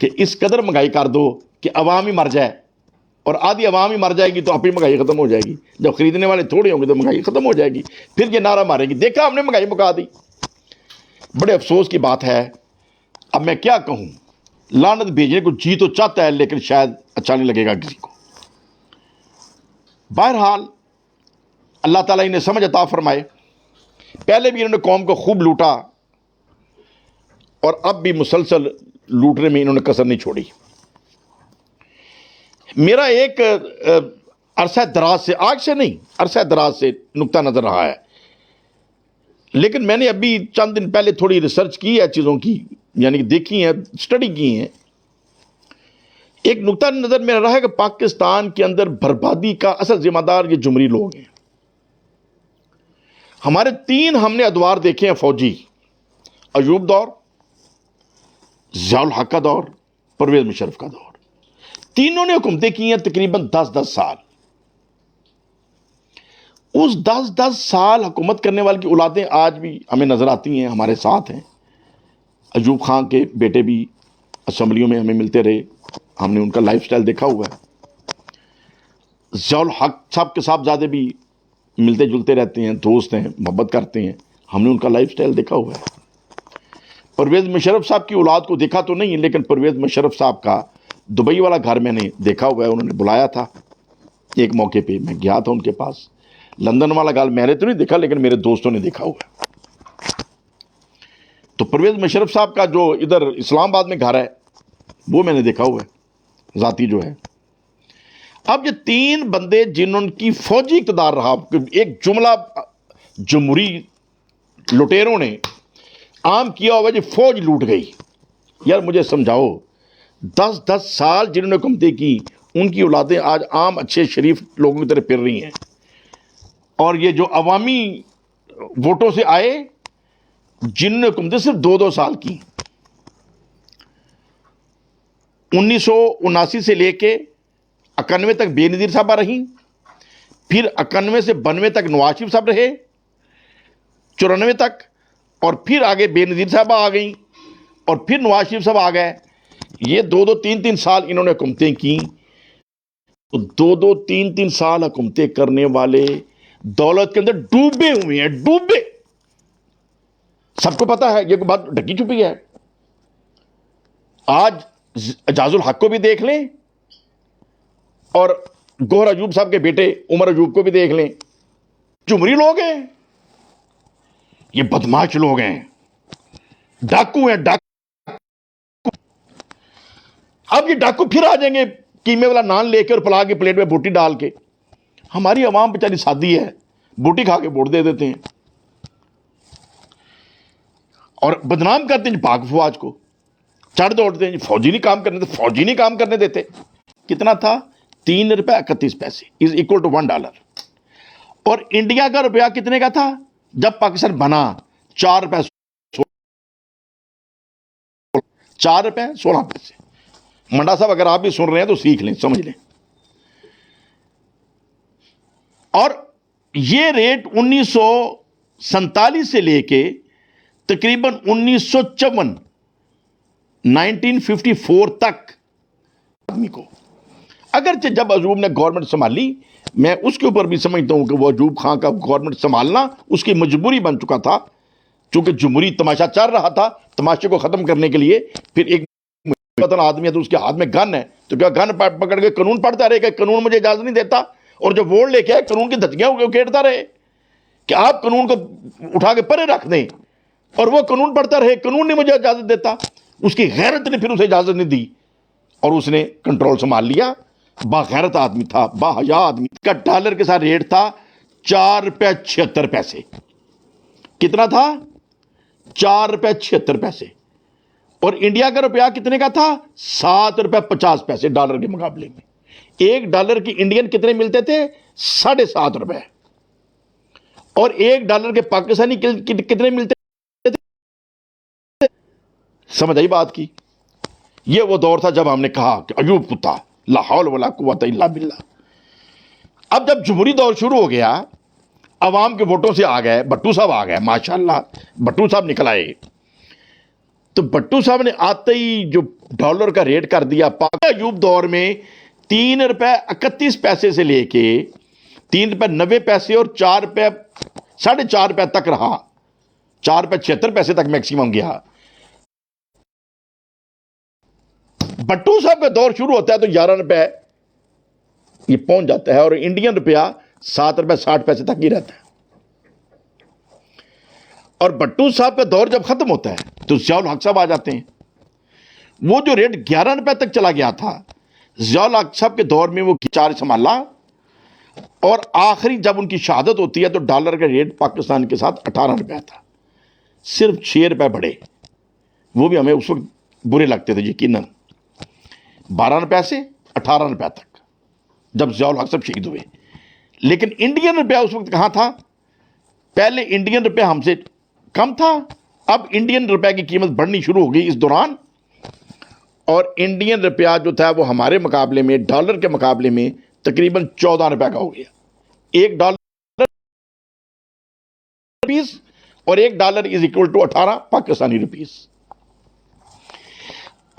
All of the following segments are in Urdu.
کہ اس قدر مہنگائی کر دو کہ عوام ہی مر جائے، اور آدھی عوام ہی مر جائے گی تو اپنی مہنگائی ختم ہو جائے گی، جب خریدنے والے تھوڑے ہوں گے تو مہنگائی ختم ہو جائے گی، پھر یہ نعرہ مارے گی دیکھا ہم نے مہنگائی مکا دی۔ بڑے افسوس کی بات ہے، اب میں کیا کہوں، لعنت بھیجنے کو جی تو چاہتا ہے لیکن شاید اچھا نہیں لگے گا کسی کو۔ بہرحال اللہ تعالیٰ انہیں سمجھ عطا فرمائے، پہلے بھی انہوں نے قوم کو خوب لوٹا اور اب بھی مسلسل لوٹنے میں انہوں نے کسر نہیں چھوڑی۔ میرا ایک عرصہ دراز سے، آج سے نہیں، عرصہ دراز سے نقطہ نظر رہا ہے، لیکن میں نے ابھی چند دن پہلے تھوڑی ریسرچ کی ہے چیزوں کی، یعنی کہ دیکھی ہیں، اسٹڈی کی ہیں۔ ایک نقطہ نظر میرا رہا ہے کہ پاکستان کے اندر بربادی کا اصل ذمہ دار یہ جمہوری لوگ ہیں۔ ہمارے تین ہم نے ادوار دیکھے ہیں فوجی، ایوب دور، ضیاء الحق کا دور، پرویز مشرف کا دور، تینوں نے حکومتیں کی ہیں تقریباً 10-10 سال۔ اس 10-10 سال حکومت کرنے والے کی اولادیں آج بھی ہمیں نظر آتی ہیں، ہمارے ساتھ ہیں۔ ایوب خان کے بیٹے بھی اسمبلیوں میں ہمیں ملتے رہے، ہم نے ان کا لائف سٹائل دیکھا ہوا ہے۔ ضیاء الحق صاحب کے صاحبزادے بھی ملتے جلتے رہتے ہیں، دوست ہیں، محبت کرتے ہیں، ہم نے ان کا لائف سٹائل دیکھا ہوا ہے۔ پرویز مشرف صاحب کی اولاد کو دیکھا تو نہیں، لیکن پرویز مشرف صاحب کا دبئی والا گھر میں نے دیکھا ہوا ہے، انہوں نے بلایا تھا ایک موقع پہ، میں گیا تھا ان کے پاس۔ لندن والا گھر میں نے تو نہیں دیکھا لیکن میرے دوستوں نے دیکھا ہوا ہے۔ تو پرویز مشرف صاحب کا جو ادھر اسلام آباد میں گھر ہے وہ میں نے دیکھا ہوا ہے، ذاتی جو ہے۔ اب یہ تین بندے جنہوں کی فوجی اقتدار رہا، ایک جملہ جمہوری لٹیروں نے عام کیا ہوا، جو فوج لوٹ گئی۔ یار مجھے سمجھاؤ، 10-10 سال جنہوں نے حکومتیں کی ان کی اولادیں آج عام اچھے شریف لوگوں کی طرح پھر رہی ہیں، اور یہ جو عوامی ووٹوں سے آئے جنہوں نے حکومتیں صرف 2-2 سال کی، 1979 سے لے کے 91 تک بے نظیر صاحبہ رہیں، پھر 91 سے 92 تک نواز شریف صاحب رہے، 94 تک، اور پھر آگے بے نظیر صاحبہ آ گئیں، اور پھر نواز شریف صاحب آ گئے۔ یہ 2-2 3-3 سال انہوں نے حکومتیں کی۔ 2-2 3-3 سال حکومتیں کرنے والے دولت کے اندر ڈوبے ہوئے ہیں، ڈوبے۔ سب کو پتا ہے، یہ بات ڈھکی چھپی ہے۔ آج اعجاز الحق کو بھی دیکھ لیں اور گوہر ایوب صاحب کے بیٹے عمر ایوب کو بھی دیکھ لیں، جمہوری لوگ ہیں، یہ بدماش لوگ ہیں، ڈاکو ہیں، ڈاکو۔ اب یہ ڈاکو پھر آ جائیں گے قیمے والا نان لے کے اور پلا کے پلیٹ میں بوٹی ڈال کے۔ ہماری عوام بیچاری سادی ہے، بوٹی کھا کے ووٹ دے دیتے ہیں اور بدنام کرتے ہیں پاک فوج کو، چڑھ دوڑتے ہیں فوجی نہیں کام کرنے دیتے، فوجی نہیں کام کرنے دیتے۔ کتنا تھا؟ 3 روپے 31 پیسے از اکول ٹو $1۔ اور انڈیا کا روپیہ کتنے کا تھا جب پاکستان بنا؟ 4 روپے 16 پیسے۔ منڈا صاحب اگر آپ بھی سن رہے ہیں تو سیکھ لیں، سمجھ لیں۔ اور یہ ریٹ 1947 سے لے کے تقریباً 1954 تک آدمی کو، اگرچہ جب ایوب نے گورنمنٹ سنبھالی، میں اس کے اوپر بھی سمجھتا ہوں کہ وہ ایوب خان کا گورنمنٹ سنبھالنا اس کی مجبوری بن چکا تھا، چونکہ جمہوری تماشا چل رہا تھا۔ تماشے کو ختم کرنے کے لیے پھر ایک آدمی ہے تو اس کے ہاتھ میں گن ہے، تو کیا گن پکڑ کے قانون پڑھتا رہے کہ قانون مجھے اجازت نہیں دیتا، اور جب ووٹ لے کے آئے قانون کی دھچیاں کھیڑتا رہے کہ آپ قانون کو اٹھا کے پرے رکھ دیں، اور وہ قانون پڑھتا رہے قانون نہیں مجھے اجازت دیتا۔ اس کی غیرت نے پھر اسے اجازت نہیں دی اور اس نے کنٹرول سنبھال لیا۔ باغیرت آدمی تھا، باحیا آدمی کا۔ ڈالر کے ساتھ ریٹ تھا 4 روپے 76 پیسے۔ کتنا تھا؟ 4 روپے 76 پیسے۔ اور انڈیا کا روپیہ کتنے کا تھا؟ 7 روپے 50 پیسے ڈالر کے مقابلے میں۔ ایک ڈالر کی انڈین کتنے ملتے تھے؟ 7.5 روپے۔ اور ایک ڈالر کے پاکستانی کتنے ملتے تھے؟ سمجھ آئی بات کی؟ یہ وہ دور تھا جب ہم نے کہا کہ ایوب کتا، لا حول ولا قوت الا باللہ۔ اب جب جمہوری دور شروع ہو گیا، عوام کے ووٹوں سے آ گئے، بٹو صاحب آ گئے، ماشاءاللہ بٹو صاحب نکل آئے، تو بھٹو صاحب نے آتے ہی جو ڈالر کا ریٹ کر دیا، ایوب دور میں 3 روپے 31 پیسے سے لے کے 3 روپے 90 پیسے اور 4 روپے 4.5 روپے تک رہا، 4 روپے 76 پیسے تک میکسیمم گیا۔ بھٹو صاحب کا دور شروع ہوتا ہے تو 11 روپے یہ پہنچ جاتا ہے، اور انڈین روپیہ 7 روپے 60 پیسے تک ہی رہتا ہے۔ اور بھٹو صاحب کا دور جب ختم ہوتا ہے تو ضیاء الحق صاحب آ جاتے ہیں۔ وہ جو ریٹ 11 روپے تک چلا گیا تھا، ضیاء الحق صاحب کے دور میں وہ 4 سنبھالا، اور آخری جب ان کی شہادت ہوتی ہے تو ڈالر کا ریٹ پاکستان کے ساتھ 18 روپے تھا، صرف 6 روپے بڑھے۔ وہ بھی ہمیں اس وقت برے لگتے تھے یقیناً، 12 روپے سے 18 روپے تک جب ضیاء الحق صاحب شہید ہوئے۔ لیکن انڈین روپیہ اس وقت کہاں تھا؟ پہلے انڈین روپیہ ہم سے کم تھا، اب انڈین روپے کی قیمت بڑھنی شروع ہو گئی اس دوران، اور انڈین روپیہ جو تھا وہ ہمارے مقابلے میں، ڈالر کے مقابلے میں تقریباً 14 روپے کا ہو گیا۔ ایک ڈالر روپیز، اور ایک dollar is equal to 18 Pakistani rupees.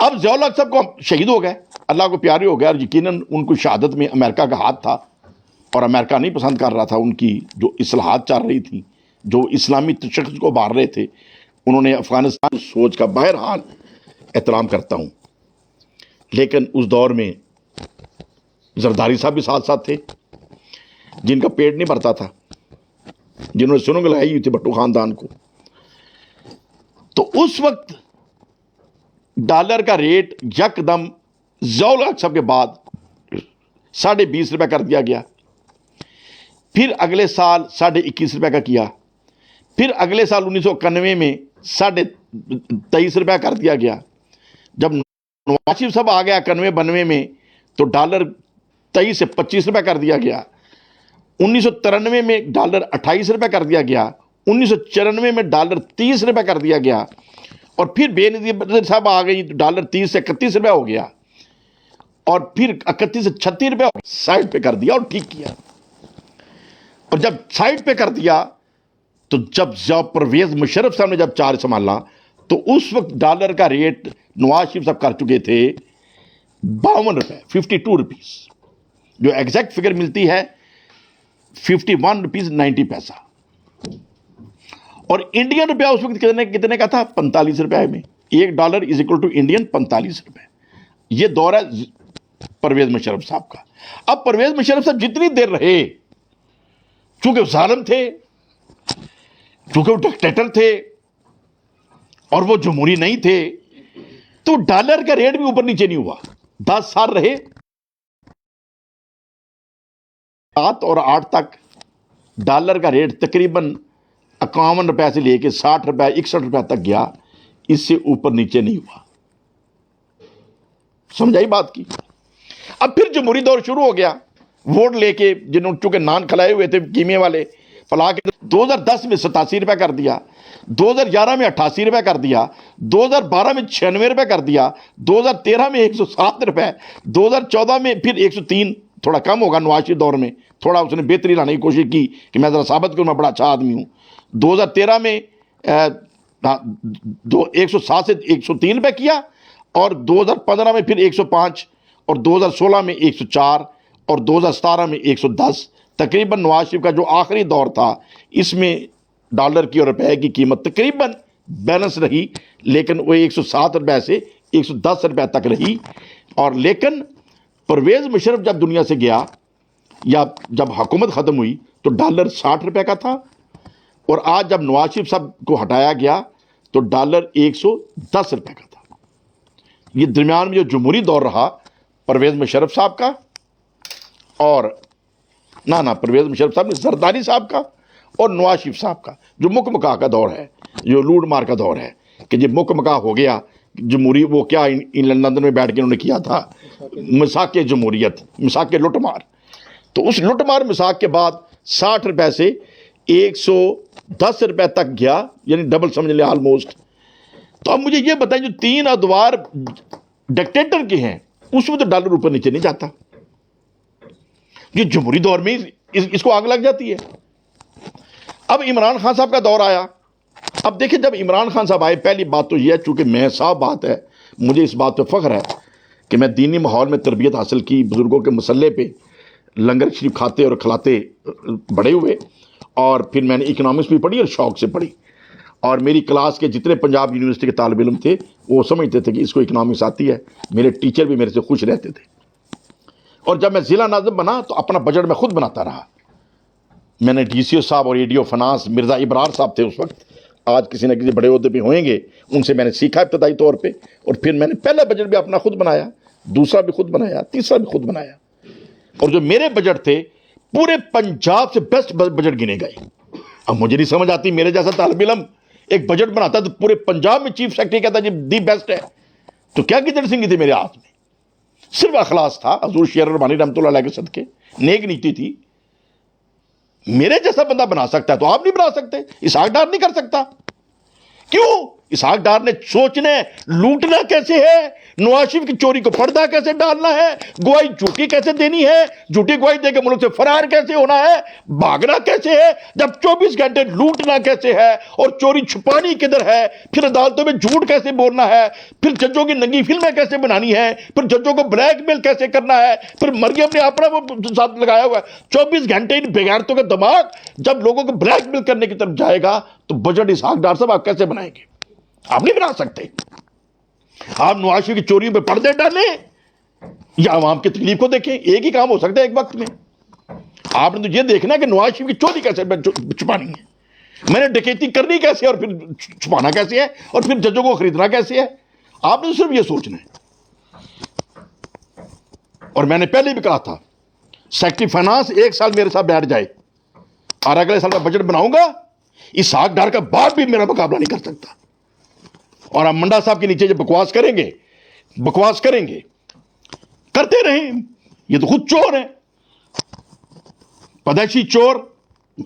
اب ضیاء الحق صاحب کو شہید ہو گئے، اللہ کو پیارے ہو گئے، اور یقیناً ان کو شہادت میں امریکہ کا ہاتھ تھا، اور امریکہ نہیں پسند کر رہا تھا ان کی جو اصلاحات چل رہی تھی، جو اسلامی تشخص کو بار رہے تھے۔ انہوں نے افغانستان سوچ کا بہرحال احترام کرتا ہوں، لیکن اس دور میں زرداری صاحب بھی ساتھ ساتھ تھے، جن کا پیٹ نہیں بھرتا تھا، جنہوں نے سنگ لگائی ہوئی تھی بھٹو خاندان کو۔ تو اس وقت ڈالر کا ریٹ یکدم ضیاء الحق صاحب کے بعد 20.5 روپے کر دیا گیا، پھر اگلے سال 21.5 روپے کا کیا، پھر اگلے سال 1991 میں 23.5 روپے کر دیا گیا۔ جب نواز شریف صاحب آ گیا 91-92 میں تو ڈالر 23 سے 25 روپے کر دیا گیا۔ 1993 میں ڈالر 28 روپے کر دیا گیا۔ 1994 میں ڈالر 30 روپے کر دیا گیا، اور پھر بے نظیر صاحب آ گئی تو ڈالر 30 سے 31 روپے ہو گیا، اور پھر 31 سے 36 روپے سائڈ پہ کر دیا اور ٹھیک کیا۔ اور جب سائڈ پہ کر دیا تو جب پرویز مشرف صاحب نے جب 4 سنبھالا تو اس وقت ڈالر کا ریٹ نواز شریف صاحب کر چکے تھے 52 روپے، 52 روپیز، جو ایگزیکٹ فگر ملتی ہے 51 روپیز 90 پیسہ۔ اور انڈین روپیہ اس وقت کتنے کا تھا؟ 45 روپے میں۔ ایک dollar is equal to Indian 45 روپے۔ یہ دور ہے پرویز مشرف صاحب کا۔ اب پرویز مشرف صاحب جتنی دیر رہے، چونکہ وہ ظالم تھے، چونکہ وہ ڈکٹیٹر تھے، اور وہ جمہوری نہیں تھے، تو ڈالر کا ریٹ بھی اوپر نیچے نہیں ہوا۔ 10 سال رہے، 7 اور 8 تک ڈالر کا ریٹ تقریباً 51 روپے سے لے کے 60 روپے 61 روپے تک گیا، اس سے اوپر نیچے نہیں ہوا۔ سمجھائی بات کی؟ اب پھر جمہوری دور شروع ہو گیا، ووٹ لے کے جنہوں چونکہ نان کھلائے ہوئے تھے کیمے والے فلا کے 2010 میں 87 روپے کر دیا، 2011 میں 88 روپے کر دیا، 2012 میں 96 روپے کر دیا، 2013 میں 107 روپے، 2014 میں پھر 103، تھوڑا کم ہوگا نواز شریف دور میں، تھوڑا اس نے بہتری لانے کی کوشش کی کہ میں ذرا ثابت کروں میں بڑا اچھا آدمی ہوں۔ 2013 میں 107 سے 103 روپے کیا، اور 2015 میں پھر 105، اور 2016 میں 104، اور 2017 میں 110۔ تقریباً نواز شریف کا جو آخری دور تھا اس میں ڈالر کی اور روپے کی قیمت تقریباً بیلنس رہی، لیکن وہ 107 روپے سے 110 روپے تک رہی۔ اور لیکن پرویز مشرف جب دنیا سے گیا، یا جب حکومت ختم ہوئی، تو ڈالر 60 روپے کا تھا، اور آج جب نواز شریف صاحب کو ہٹایا گیا تو ڈالر 110 روپے کا تھا۔ یہ درمیان میں جو جمہوری دور رہا پرویز مشرف صاحب کا، اور پرویز مشرف صاحب نے زرداری صاحب کا اور نواز شریف صاحب کا، جو مک مکا کا دور ہے، جو لوٹ مار کا دور ہے، کہ جب مک مکا ہو گیا جمہوری، وہ کیا لندن میں بیٹھ کے انہوں نے کیا تھا، مساق جمہوریت، مساق لٹ مار۔ تو اس لٹ مار مساق کے بعد 60 روپے سے 110 روپے تک گیا، یعنی ڈبل سمجھ لیں آلموسٹ۔ تو اب مجھے یہ بتائیں، جو 3 ادوار ڈکٹیٹر کے ہیں اس میں تو ڈالر اوپر نیچے نہیں جاتا، یہ جمہوری دور میں اس کو آگ لگ جاتی ہے۔ اب عمران خان صاحب کا دور آیا، اب دیکھیں جب عمران خان صاحب آئے، پہلی بات تو یہ ہے، چونکہ میں صاف بات ہے، مجھے اس بات پہ فخر ہے کہ میں دینی ماحول میں تربیت حاصل کی، بزرگوں کے مسلح پہ لنگر شریف کھاتے اور کھلاتے بڑے ہوئے، اور پھر میں نے اکنامکس بھی پڑھی اور شوق سے پڑھی، اور میری کلاس کے جتنے پنجاب یونیورسٹی کے طالب علم تھے وہ سمجھتے تھے کہ اس کو اکنامکس آتی ہے، میرے ٹیچر بھی میرے سے خوش رہتے تھے۔ اور جب میں ضلع ناظم بنا تو اپنا بجٹ میں خود بناتا رہا۔ میں نے ڈی سی او صاحب اور اے ڈی او فنانس مرزا ابرار صاحب تھے اس وقت، آج کسی نہ کسی بڑے عہدے پہ ہوئیں گے، ان سے میں نے سیکھا ابتدائی طور پہ، اور پھر میں نے پہلا بجٹ بھی اپنا خود بنایا، دوسرا بھی خود بنایا، تیسرا بھی خود بنایا، اور جو میرے بجٹ تھے پورے پنجاب سے بیسٹ بجٹ گنے گئے۔ اب مجھے نہیں سمجھ آتی، میرے جیسا طالب علم ایک بجٹ بناتا تو پورے پنجاب میں چیف سیکرٹری کہتا جی دی بیسٹ ہے، تو کیا گدڑ سنگھی تھی میرے ہاتھ میں؟ صرف اخلاص تھا، حضور شیر رحمانی رحمۃ اللہ علیہ کے صدقے، نیک نیتی تھی۔ میرے جیسا بندہ بنا سکتا ہے تو آپ نہیں بنا سکتے؟ اسحاق ڈار نہیں کر سکتا؟ کیوں؟ اسحاق ڈار نے سوچنا ہے لوٹنا کیسے ہے، نواز شریف کی چوری کو پردہ کیسے ڈالنا ہے، گواہی جھوٹی کیسے دینی ہے، جھوٹی گواہی دے کے ملک سے فرار کیسے ہونا ہے، بھاگنا کیسے ہے، جب 24 گھنٹے لوٹنا کیسے ہے، اور چوری چھپانی کدھر ہے، پھر عدالتوں میں جھوٹ کیسے بولنا ہے، پھر ججوں کی ننگی فلمیں کیسے بنانی ہے، پھر ججوں کو بلیک میل کیسے کرنا ہے، پھر مریم نے اپنا وہ ساتھ لگایا ہوا ہے 24 گھنٹے ان بےغیرتوں کا دماغ جب لوگوں کو بلیک میل کرنے کی طرف جائے گا تو بجٹ اسحاق ڈار صاحب آپ کیسے بنائیں گے؟ آپ نہیں بنا سکتے۔ آپ نواز شریف کی چوریوں پہ پردے ڈالیں یا عوام کی تکلیف کو دیکھیں، ایک ہی کام ہو سکتا ہے ایک وقت میں۔ آپ نے تو یہ دیکھنا ہے کہ نواز شریف کی چوری کیسے چھپانی ہے، میں نے ڈکیتی کرنی کیسے ہے اور پھر چھپانا کیسے ہے، اور پھر ججوں کو خریدنا کیسے ہے۔ آپ نے تو صرف یہ سوچنا ہے۔ اور میں نے پہلے بھی کہا تھا سیکرٹری فائنانس 1 سال میرے ساتھ بیٹھ جائے اور اگلے سال میں بجٹ بناؤں گا، اسحاق ڈار کا باپ بھی میرا مقابلہ نہیں کر سکتا۔ اور ہم منڈا صاحب کے نیچے جب بکواس کریں گے کرتے رہیں، یہ تو خود چور ہیں، پدیشی چور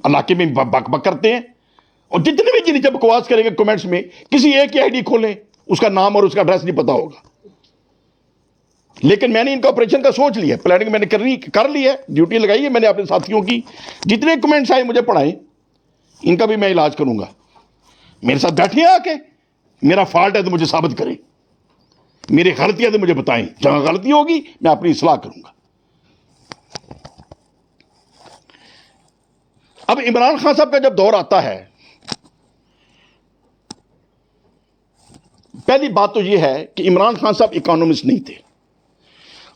علاقے میں بک بک کرتے ہیں، اور جتنے بھی نیچے بکواس کریں گے کمنٹس میں کسی ایک کی آئی ڈی کھولیں، اس کا نام اور اس کا ایڈریس نہیں پتا ہوگا۔ لیکن میں نے ان کا آپریشن کا سوچ لیا، پلاننگ میں نے کر لی ہے، ڈیوٹی لگائی ہے میں نے اپنے ساتھیوں کی، جتنے کمنٹس آئے مجھے پڑھائیں، ان کا بھی میں علاج کروں گا۔ میرے ساتھ بیٹھیں آ کے، میرا فالٹ ہے تو مجھے ثابت کریں، میری غلطی ہے تو مجھے بتائیں، جہاں غلطی ہوگی میں اپنی اصلاح کروں گا۔ اب عمران خان صاحب کا جب دور آتا ہے، پہلی بات تو یہ ہے کہ عمران خان صاحب اکانومسٹ نہیں تھے،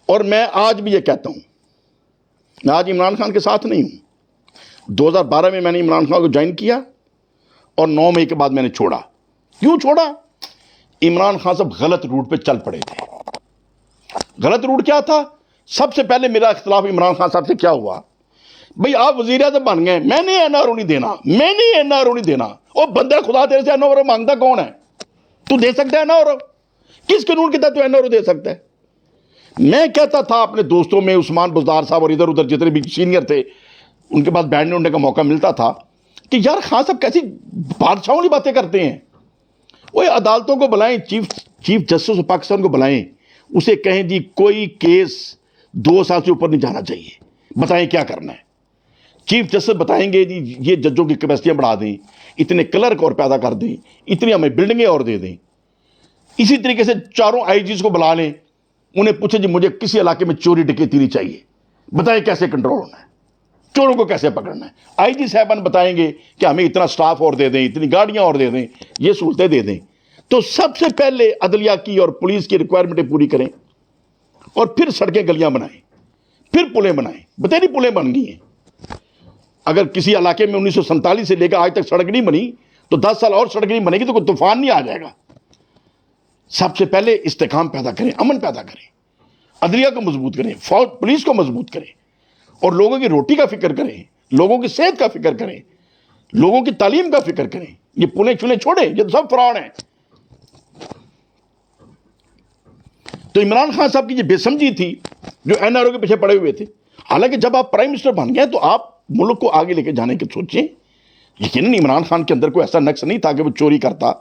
اور میں آج بھی یہ کہتا ہوں، میں آج عمران خان کے ساتھ نہیں ہوں۔ 2012 میں نے عمران خان کو جوائن کیا اور 9 مئی کے بعد میں نے چھوڑا۔ کیوں چھوڑا؟ عمران خان صاحب غلط روٹ پہ چل پڑے تھے۔ غلط روٹ کیا تھا؟ سب سے پہلے میرا اختلاف عمران خان صاحب سے کیا ہوا؟ بھئی آپ وزیر اعظم بن گئے، میں نے این آر او نہیں دینا، اور بندہ خدا تیرے سے این آر او مانگتا کون ہے؟ تو دے سکتا ہے این آر او؟ کس قانون کے تحت تو این آر او دے سکتا ہے؟ میں کہتا تھا اپنے دوستوں میں، عثمان بزدار صاحب اور ادھر ادھر جتنے بھی سینئر تھے ان کے پاس بیٹھنے اٹھنے کا موقع ملتا تھا کہ یار خان صاحب کیسی بادشاہوں والی باتیں کرتے ہیں۔ وہ عدالتوں کو بلائیں، چیف جسٹس آف پاکستان کو بلائیں، اسے کہیں جی کوئی کیس 2 سال سے اوپر نہیں جانا چاہیے، بتائیں کیا کرنا ہے۔ چیف جسٹس بتائیں گے جی یہ ججوں کی کیپیسٹیاں بڑھا دیں، اتنے کلرک اور پیدا کر دیں، اتنی ہمیں بلڈنگیں اور دے دیں۔ اسی طریقے سے 4 آئی جیز کو بلا لیں، انہیں پوچھیں جی مجھے کسی علاقے میں چوری ڈکیتی نہیں چاہیے، بتائیں کیسے کنٹرول ہونا ہے، چوروں کو کیسے پکڑنا ہے۔ آئی جی صاحبان بتائیں گے کہ ہمیں اتنا سٹاف اور دے دیں، اتنی گاڑیاں اور دے دیں، یہ سہولتیں دے دیں۔ تو سب سے پہلے عدلیہ کی اور پولیس کی ریکوائرمنٹیں پوری کریں، اور پھر سڑکیں گلیاں بنائیں، پھر پلیں بنائیں۔ بتائیں پلیں بن گئی ہیں۔ اگر کسی علاقے میں 1947 سے لے کر آج تک سڑک نہیں بنی تو 10 سال اور سڑک نہیں بنے گی تو کوئی طوفان نہیں آ جائے گا۔ سب سے پہلے استحکام پیدا کریں، امن پیدا کریں، عدلیہ کو مضبوط کریں، پولیس کو مضبوط کریں، اور لوگوں کی روٹی کا فکر کریں، لوگوں کی صحت کا فکر کریں، لوگوں کی تعلیم کا فکر کریں۔ یہ پلیں چلیں چھوڑیں، یہ تو سب فراڈ ہیں۔ تو عمران خان صاحب کی یہ بے سمجھی تھی جو این آر او کے پیچھے پڑے ہوئے تھے۔ حالانکہ جب آپ پرائم منسٹر بن گئے تو آپ ملک کو آگے لے کے جانے کی سوچیں۔ یقیناً عمران خان کے اندر کوئی ایسا نقص نہیں تھا کہ وہ چوری کرتا،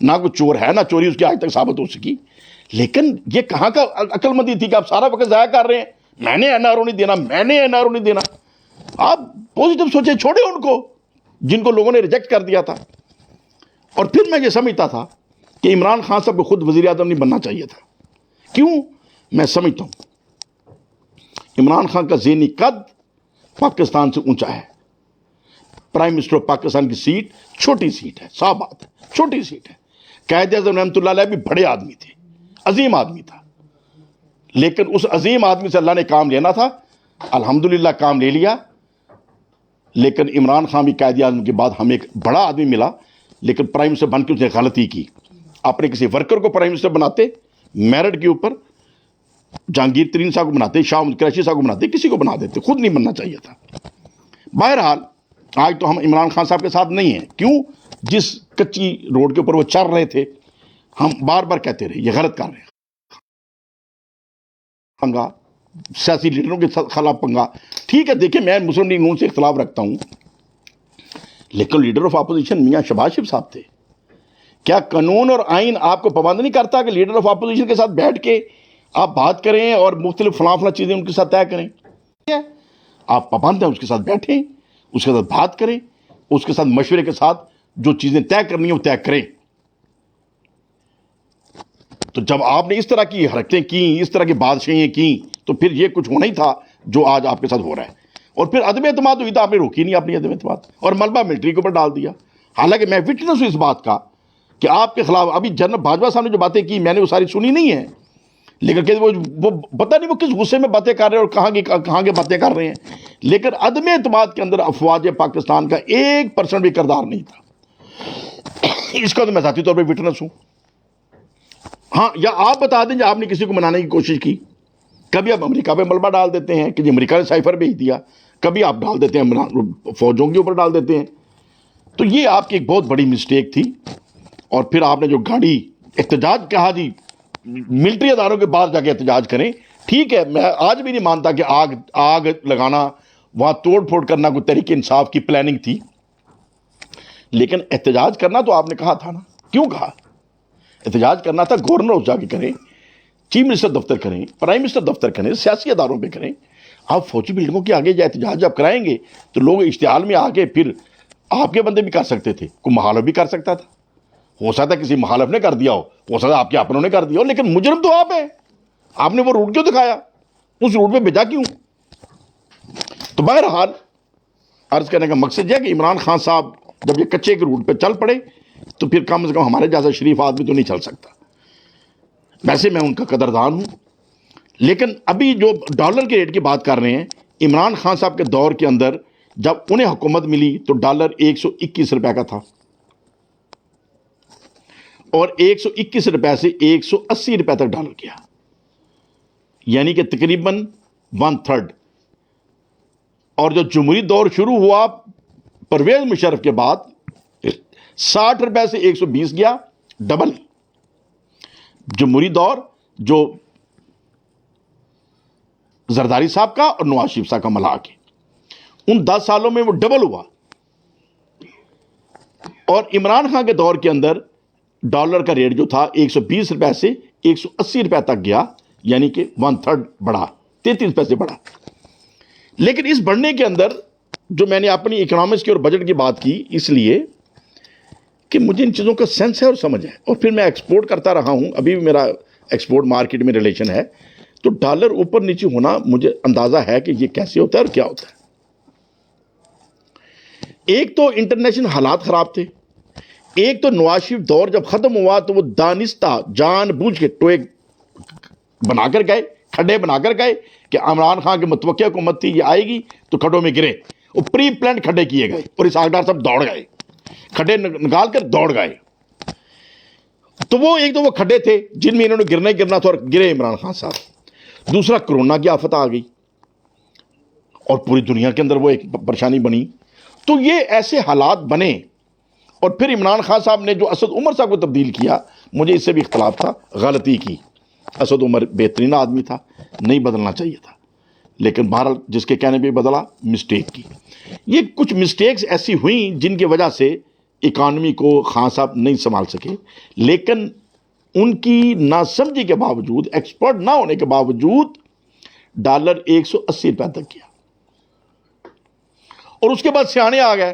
نہ کوئی چور ہے، نہ چوری اس کی آج تک ثابت ہو سکی۔ لیکن یہ کہاں کا عقل مندی تھی کہ آپ سارا وقت ضائع کر رہے ہیں، میں نے این آر او نہیں دینا۔ آپ پوزیٹو سوچیں، چھوڑیں ان کو جن کو لوگوں نے ریجیکٹ کر دیا تھا۔ اور پھر میں یہ سمجھتا تھا کہ عمران خان صاحب کو خود وزیر اعظم نہیں بننا چاہیے تھا. کیوں؟ میں سمجھتا ہوں عمران خان کا ذہنی قد پاکستان سے اونچا ہے. پرائم منسٹر آف پاکستان کی سیٹ چھوٹی سیٹ ہے، صاف بات ہے، چھوٹی سیٹ ہے. قائد اعظم رحمۃ اللہ علیہ بھی بڑے آدمی تھے، عظیم آدمی تھا، لیکن اس عظیم آدمی سے اللہ نے کام لینا تھا. الحمدللہ کام لے لیا. لیکن عمران خان بھی قائد اعظم کے بعد ہمیں ایک بڑا آدمی ملا، لیکن پرائم منسٹر بن کے اس نے غلطی کی. اپنے کسی ورکر کو پرائم منسٹر بناتے میرٹ کے اوپر، جہانگیر ترین صاحب کو بناتے، شاہ محمود قریشی صاحب کو بناتے، کسی کو بنا دیتے، خود نہیں بننا چاہیے تھا. بہرحال آج تو ہم عمران خان صاحب کے ساتھ نہیں ہیں. کیوں؟ جس کچی روڈ کے اوپر وہ چل رہے تھے، ہم بار بار کہتے رہے یہ غلط کر رہے ہیں. پنگا سیاسی لیڈروں کے خلاف پنگا، ٹھیک ہے. دیکھیں میں مسلم لیگ نون سے اختلاف رکھتا ہوں، لیکن لیڈر آف اپوزیشن میاں شہباز شریف صاحب تھے. کیا قانون اور آئین آپ کو پابند نہیں کرتا کہ لیڈر آف اپوزیشن کے ساتھ بیٹھ کے آپ بات کریں اور مختلف فلاں چیزیں ان کے ساتھ طے کریں؟ آپ پابند ہیں، اس کے ساتھ بیٹھیں، اس کے ساتھ بات کریں، اس کے ساتھ مشورے کے ساتھ جو چیزیں طے کرنی ہیں وہ طے کریں. تو جب آپ نے اس طرح کی حرکتیں کی، اس طرح کی بادشاہیاں کی، تو پھر یہ کچھ ہونا ہی تھا جو آج آپ کے ساتھ ہو رہا ہے. اور پھر عدم اعتماد ہوئی تو آپ نے روکی نہیں اپنی عدم اعتماد، اور ملبہ ملٹری کے اوپر ڈال دیا. حالانکہ میں وٹنس ہوں اس بات کا کہ آپ کے خلاف ابھی جنرل باجوہ صاحب نے جو باتیں کی میں نے وہ ساری سنی نہیں ہیں، لیکن کہ وہ پتہ نہیں وہ کس غصے میں باتیں کر رہے ہیں اور کہاں کی باتیں کر رہے ہیں. لیکن عدم اعتماد کے اندر افواج پاکستان کا 1% بھی کردار نہیں تھا. اس کا تو میں ذاتی طور پہ وٹنس ہوں. ہاں، یا آپ بتا دیں جو آپ نے کسی کو منانے کی کوشش کی. کبھی آپ امریکہ پہ ملبہ ڈال دیتے ہیں کہ جی امریکہ نے سائفر بھیج دیا، کبھی آپ ڈال دیتے ہیں فوجوں کے اوپر ڈال دیتے ہیں. تو یہ آپ کی ایک بہت بڑی مسٹیک تھی. اور پھر آپ نے جو گاڑی احتجاج کہا، جی ملٹری اداروں کے باہر جا کے احتجاج کریں، ٹھیک ہے. میں آج بھی نہیں مانتا کہ آگ لگانا، وہاں توڑ پھوڑ کرنا کوئی تحریک انصاف کی پلاننگ تھی، لیکن احتجاج کرنا تو آپ نے کہا تھا نا. کیوں کہا؟ احتجاج کرنا تھا گورنر ہاؤس جا کے کریں، چیف منسٹر دفتر کریں، پرائم منسٹر دفتر کریں، سیاسی اداروں پہ کریں. آپ فوجی بلڈنگوں کے آگے جا احتجاج جب کرائیں گے تو لوگ اشتعال میں آ کے پھر آپ کے بندے بھی کر سکتے تھے، کوئی مخالف بھی کر سکتا تھا. ہو سکتا ہے کسی مخالف نے کر دیا ہو سکتا ہے آپ کے اپنوں نے کر دیا ہو، لیکن مجرم تو آپ ہیں. آپ نے وہ روٹ کیوں دکھایا؟ اس روٹ پہ بھیجا کیوں؟ تو بہرحال عرض کرنے کا مقصد یہ ہے کہ عمران خان صاحب جب یہ کچے کے روٹ پہ چل پڑے تو پھر کم از کم ہمارے جیسا شریف آدمی تو نہیں چل سکتا. ویسے میں ان کا قدردان ہوں، لیکن ابھی جو ڈالر کے ریٹ کی بات کر رہے ہیں، عمران خان صاحب کے دور کے اندر جب انہیں حکومت ملی تو ڈالر 121 روپے کا تھا، اور 121 روپے سے 180 روپے تک ڈالر کیا، یعنی کہ تقریباً 1/3. اور جو جمہوری دور شروع ہوا پرویز مشرف کے بعد 60 روپے سے 120 گیا، ڈبل. جمہوری دور جو زرداری صاحب کا اور نواز شریف صاحب کا ملا کے ان 10 سالوں میں وہ ڈبل ہوا. اور عمران خان کے دور کے اندر ڈالر کا ریٹ جو تھا 120 روپے سے 180 روپے تک گیا، یعنی کہ 1/3 بڑھا، 33 پیسے بڑھا. لیکن اس بڑھنے کے اندر جو میں نے اپنی اکنامکس کی اور بجٹ کی بات کی، اس لیے کہ مجھے ان چیزوں کا سینس ہے اور سمجھ ہے، اور پھر میں ایکسپورٹ کرتا رہا ہوں، ابھی بھی میرا ایکسپورٹ مارکیٹ میں ریلیشن ہے. تو ڈالر اوپر نیچے ہونا مجھے اندازہ ہے کہ یہ کیسے ہوتا ہے اور کیا ہوتا ہے. ایک تو انٹرنیشنل حالات خراب تھے، ایک تو نواز شریف دور جب ختم ہوا تو وہ دانستہ جان بوجھ کے ٹوئے بنا کر گئے، کھڈے بنا کر گئے کہ عمران خان کی متوقع حکومت تھی، یہ آئے گی تو کھڈوں میں گرے. وہ پری پلانڈ کھڈے کیے گئے اور اس آگدار صاحب دوڑ گئے، کھڈے نکال کر دوڑ گئے. تو وہ ایک تو وہ کھڈے تھے جن میں انہوں نے گرنا تھا اور گرے عمران خان صاحب. دوسرا کرونا کی آفت آ گئی اور پوری دنیا کے اندر وہ ایک پریشانی بنی. تو یہ ایسے حالات بنے، اور پھر عمران خان صاحب نے جو اسد عمر صاحب کو تبدیل کیا، مجھے اس سے بھی اختلاف تھا، غلطی کی. اسد عمر بہترین آدمی تھا، نہیں بدلنا چاہیے تھا، لیکن بہرحال جس کے کہنے پہ بدلا، مسٹیک کی. یہ کچھ مسٹیکس ایسی ہوئیں جن کی وجہ سے اکانومی کو خان صاحب نہیں سنبھال سکے، لیکن ان کی ناسمجھی کے باوجود، ایکسپرٹ نہ ہونے کے باوجود ڈالر 180 روپے تک کیا. اور اس کے بعد سیانے آ گئے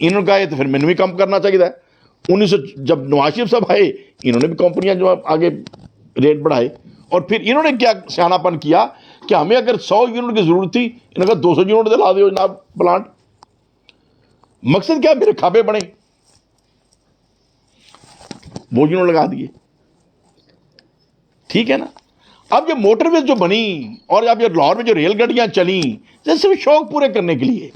انہوں نے کہا یہ تو پھر میں بھی کم کرنا چاہیے تھا. 1900 جب نواز شریف صاحب آئے انہوں نے بھی کمپنیاں جو آگے ریٹ بڑھائے, اور پھر انہوں نے کیا سیانہ پن کیا کہ ہمیں اگر 100 یونٹ کی ضرورت تھی, انہوں نے کہا 200 یونٹ دلا دو جناب پلانٹ. مقصد کیا, میرے کھابے بڑھیں, وہ یونٹ لگا دیے. ٹھیک ہے نا. اب یہ موٹر ویز جو بنی اور اب یہ لاہور میں جو ریل گاڑیاں چلیں صرف شوق پورے کرنے کے لیے,